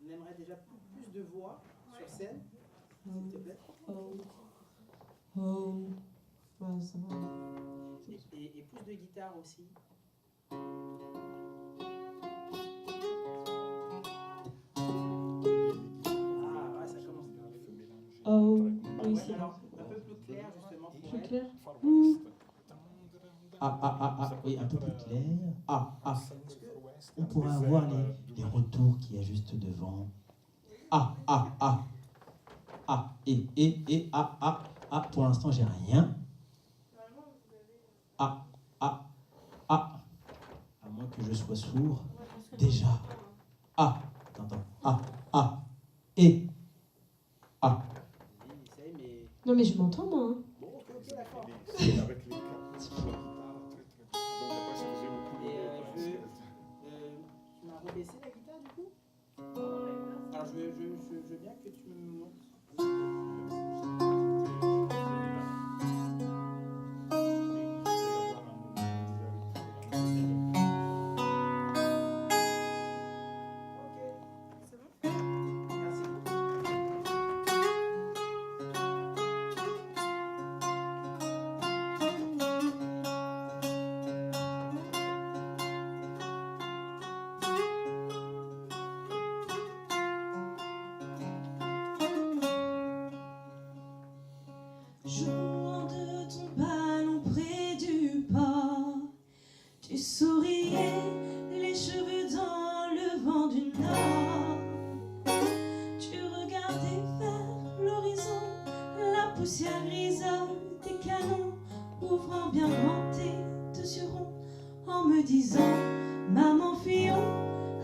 on aimerait déjà plus de voix sur scène, s'il te plaît. Ouais, ça va. Et plus de guitare aussi. Ah, ouais, ça commence. Oui, Ouais, c'est alors, un peu plus clair, justement, pour plus elle. clair. Oui, un peu plus clair. Est-ce que... On pourrait avoir les retours qu'il y a juste devant. Pour l'instant, j'ai rien. À moins que je sois sourd. Déjà. T'entends. Et. Non, mais je m'entends, moi. Hein. Bon, ok, d'accord. C'est avec les quatre. Donc après, ça faisait le coup Et tu m'as rebaissé la guitare, du coup? Alors, je veux bien que tu me montres. Jouant de ton ballon près du port, tu souriais, les cheveux dans le vent du nord. Tu regardais vers l'horizon, la poussière grisole des canons, ouvrant bien grand tes deux yeux ronds, en me disant « Maman, fuyons ».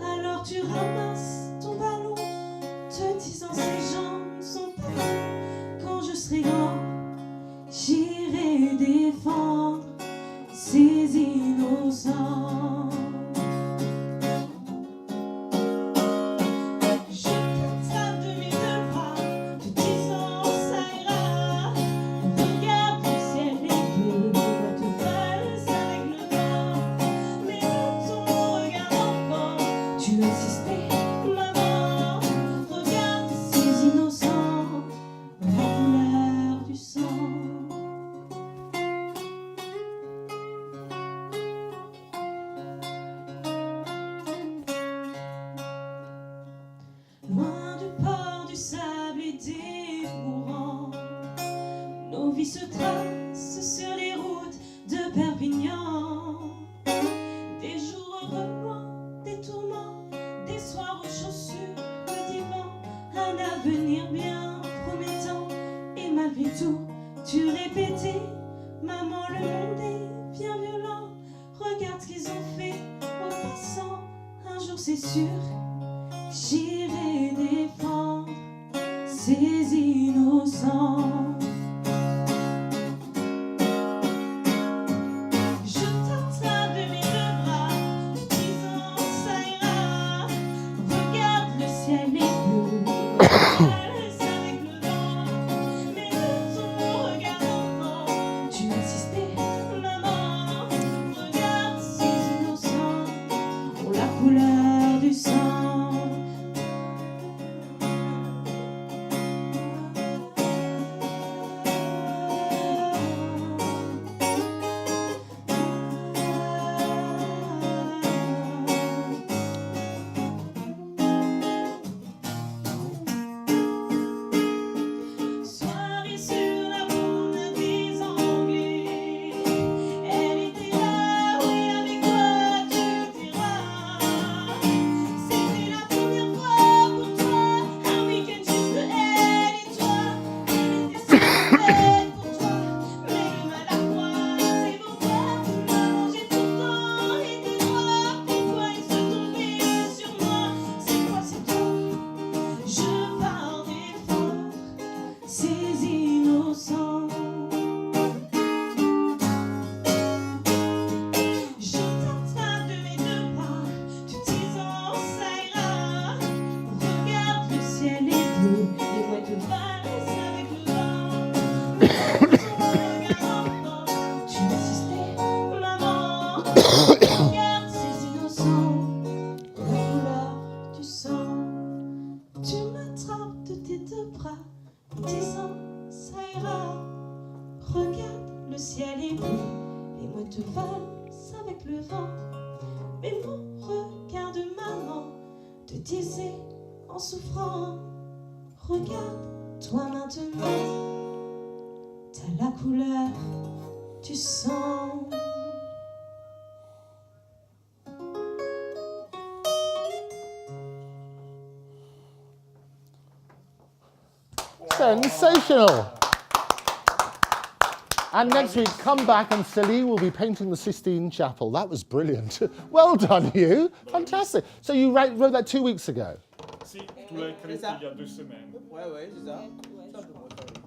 Alors tu ramasses ton ballon, te disant « Ces jambes sont pas longues, quand je serai grand ». J'irai défendre ces innocents. Je t'attrape de mes deux bras, te disant ça ira. Regarde le ciel est bleu, vois te valse avec le vent. Mais dans ton regard d'enfant, tu insistais, maman. Regarde ces innocents, en couleur du sang. Loin du port, du sable et des courants, nos vies se tracent sur les routes de Perpignan. Des jours heureux loin des tourments, des soirs aux chaussures, le divan, un avenir bien promettant. Et malgré tout, tu répétais, maman, le monde est bien violent. Regarde ce qu'ils ont fait aux passants, un jour c'est sûr. J'irai défendre ces innocents. Je t'attrape de mes deux bras, te disant ça ira. Regarde le ciel est bleu, valse avec le vent. Mais de ton regard d'enfant, tu insistais, maman. Regarde ces innocents, ont la couleur du sang. brisé en souffrant. Regarde-toi maintenant, t'as la couleur du sang. Sensational. And next week, come back and Celie will be painting the Sistine Chapel. That was brilliant. Well done, you. Fantastic. So you wrote that 2 weeks ago? Si, tu l'as écrit il y a 2 semaines. Ouais, c'est ça. C'est un peu moi, ça, oui.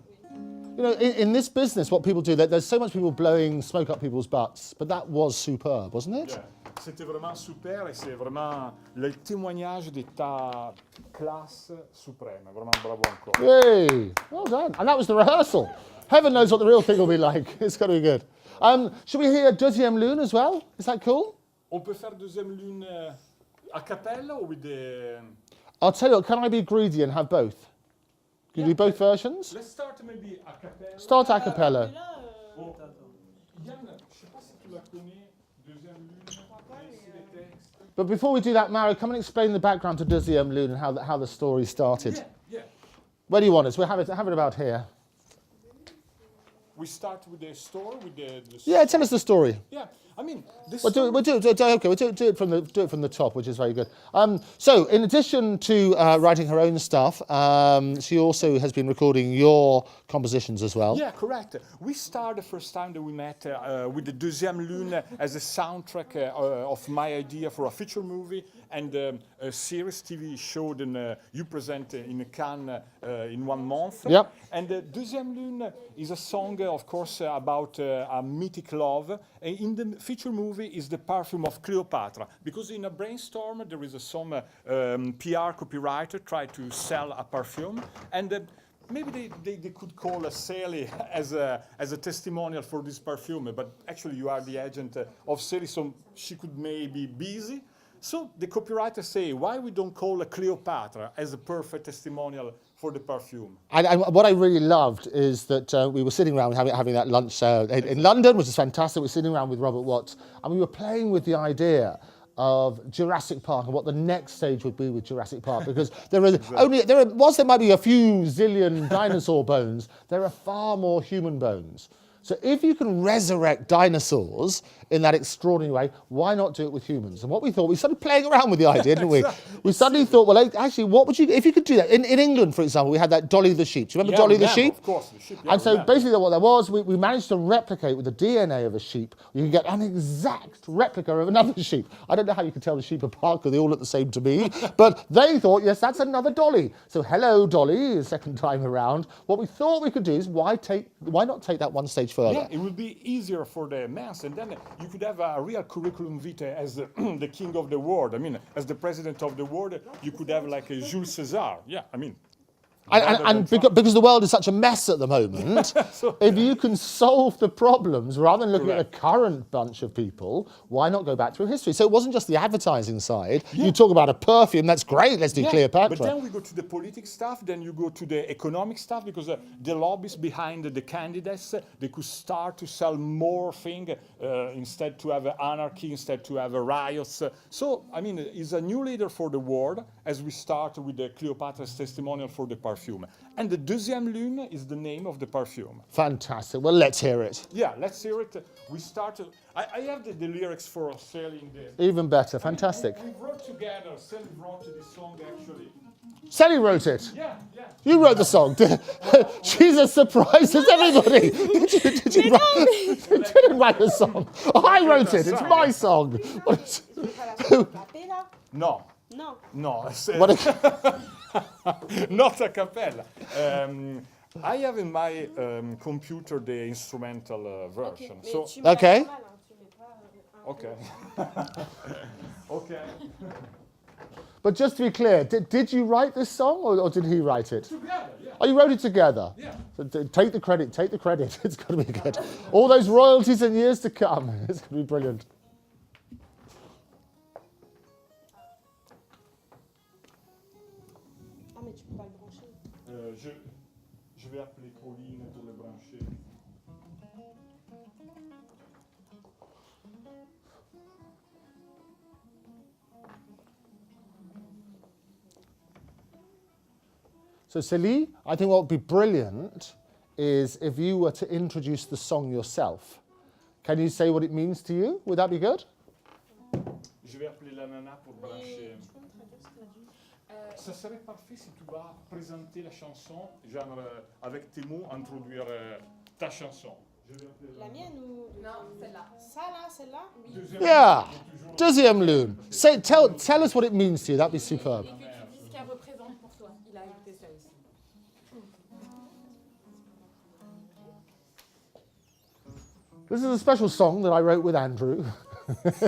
You know, in this business, what people do, there's so much people blowing smoke up people's butts, but that was superb, wasn't it? Yeah. C'était vraiment super et c'est vraiment le témoignage de ta classe suprême. Vraiment bravo encore. Yay! Well done. And that was the rehearsal. Heaven knows what the real thing will be like. It's going to be good. Should we hear Deuxième Lune as well? Is that cool? On peut faire deuxième lune a cappella ou with the... I'll tell you what, can I be greedy and have both? Can you do both versions? Let's start maybe a cappella. Start a cappella. Oh. Yann, je sais pas si tu la connais, deuxième lune, ici les textes. But before we do that, Maro, come and explain the background to Deuxième Lune and how the story started. Yeah. Where do you want us? We'll have it about here. We start with the story, with the Yeah, tell us the story. Yeah, I mean, this We'll do it from the top, which is very good. So, in addition to writing her own stuff, she also has been recording your compositions as well. Yeah, correct. We started the first time that we met with the Deuxième Lune as a soundtrack of my idea for a feature movie and a series TV show that you present in Cannes in 1 month. Yep. And Deuxième Lune is a song, of course, about a mythic love. And in the feature movie is the perfume of Cleopatra. Because in a brainstorm, there is some PR copywriter try to sell a perfume. And maybe they could call a Celie as a testimonial for this perfume. But actually, you are the agent of Celie, so she could maybe be busy. So the copywriter say, why we don't call a Cleopatra as a perfect testimonial for the perfume? And what I really loved is that we were sitting around having that lunch in London, which was fantastic. We were sitting around with Robert Watts, and we were playing with the idea of Jurassic Park and what the next stage would be with Jurassic Park, because whilst there might be a few zillion dinosaur bones, there are far more human bones. So if you can resurrect dinosaurs in that extraordinary way, why not do it with humans? And what we thought, we started playing around with the idea, didn't we? We suddenly thought, well, actually, what would you, if you could do that? In England, for example, we had that Dolly the sheep. Do you remember Dolly the sheep? Of course, the sheep. Yeah, And so basically what that was, we managed to replicate with the DNA of a sheep. You can get an exact replica of another sheep. I don't know how you can tell the sheep apart because they all look the same to me. But they thought, yes, that's another Dolly. So hello, Dolly, second time around. What we thought we could do is why not take that one stage further? Yeah, it would be easier for the mass, and then you could have a real curriculum vitae as the king of the world. I mean, as the president of the world, you could have like a Jules Caesar. Yeah, I mean. And because the world is such a mess at the moment, if you can solve the problems rather than looking at the current bunch of people, why not go back through history? So it wasn't just the advertising side. Yeah. You talk about a perfume, that's great, let's do Cleopatra. But then we go to the political stuff, then you go to the economic stuff, because the lobbies behind the candidates, they could start to sell more things instead to have anarchy, instead to have riots. So, I mean, it's a new leader for the world, as we start with the Cleopatra's testimonial for the perfume. And the Deuxième Lune is the name of the perfume. Fantastic. Well, let's hear it. Yeah, let's hear it. We start. I have the lyrics for Celie in there. Even better. Fantastic. We wrote together. Celie wrote this song actually. Celie wrote it. Yeah. You wrote the song. She's as surprised as everybody. Did you write the song? Oh, I wrote it. It's my song. No. No. Not a cappella. I have in my computer the instrumental version. Okay. Okay. Okay. But just to be clear, did you write this song or did he write it? Together, yeah. Oh, you wrote it together? Yeah. So take the credit. It's going to be good. All those royalties in years to come. It's going to be brilliant. Ah, mais tu peux pas le brancher. Je vais appeler Pauline pour le brancher. So Celie, I think what would be brilliant is if you were to introduce the song yourself. Can you say what it means to you? Would that be good? Je vais appeler la nana pour brancher. Ça serait parfait si tu vas présenter la chanson, genre avec tes mots, introduire ta chanson. La mienne ou... Non, celle-là. Ça là, celle-là? Deuxième Yeah. Deuxième lune. Say, tell us what it means to you. That'd be superb. Et que tu dis ce qu'elle représente pour toi. Il a ajouté ça aussi. This is a special song that I wrote with Andrew. Voilà.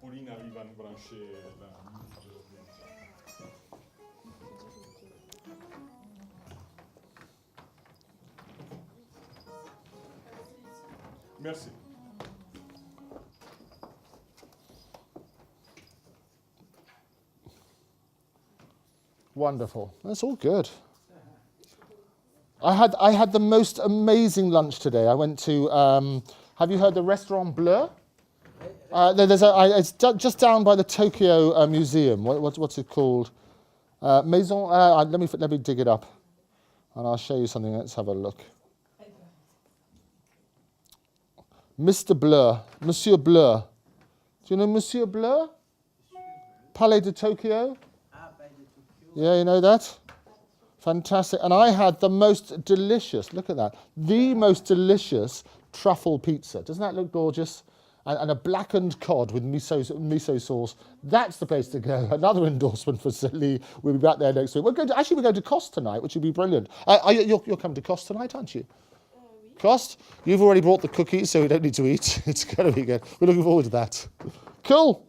Pauline arrive à nous brancher la... Merci. Wonderful. That's all good. I had the most amazing lunch today. I went to, have you heard the Restaurant Bleu? It's just down by the Tokyo Museum. What's it called? Maison, let me dig it up. And I'll show you something. Let's have a look. Mr. Bleu, Monsieur Bleu. Do you know Monsieur Bleu? Palais de Tokyo? Yeah, you know that? Fantastic. And I had the most delicious, look at that, the most delicious truffle pizza. Doesn't that look gorgeous? And a blackened cod with miso sauce. That's the place to go. Another endorsement for Celie. We'll be back there next week. We're going to Cost tonight, which would be brilliant. You're coming to Cost tonight, aren't you? Cost? You've already brought the cookies, so we don't need to eat. It's going to be good. We're looking forward to that. Cool.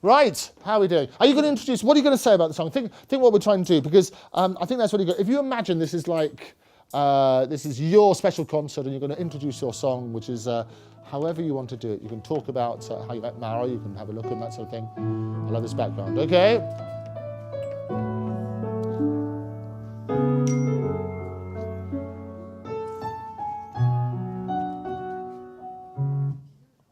Right, how are we doing? Are you going to introduce, what are you going to say about the song? Think what we're trying to do, because I think that's really good. If you imagine this is like, this is your special concert and you're going to introduce your song, which is however you want to do it. You can talk about how you met Mara, you can have a look and that sort of thing. I love this background, okay?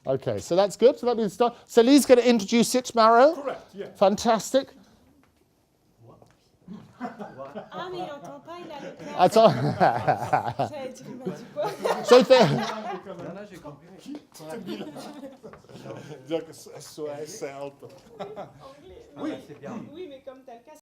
Okay, so that's good. So that means start. Celie's going to introduce it, Maro. Correct, yeah. Fantastic. Ah, mais il entend pas, il a le cœur. Attends. J'allais dire, il m'a dit quoi? So Non, là, j'ai compris. Dire que SOS, help. Anglais. Oui, c'est bien. Oui, mais comme t'as le casque.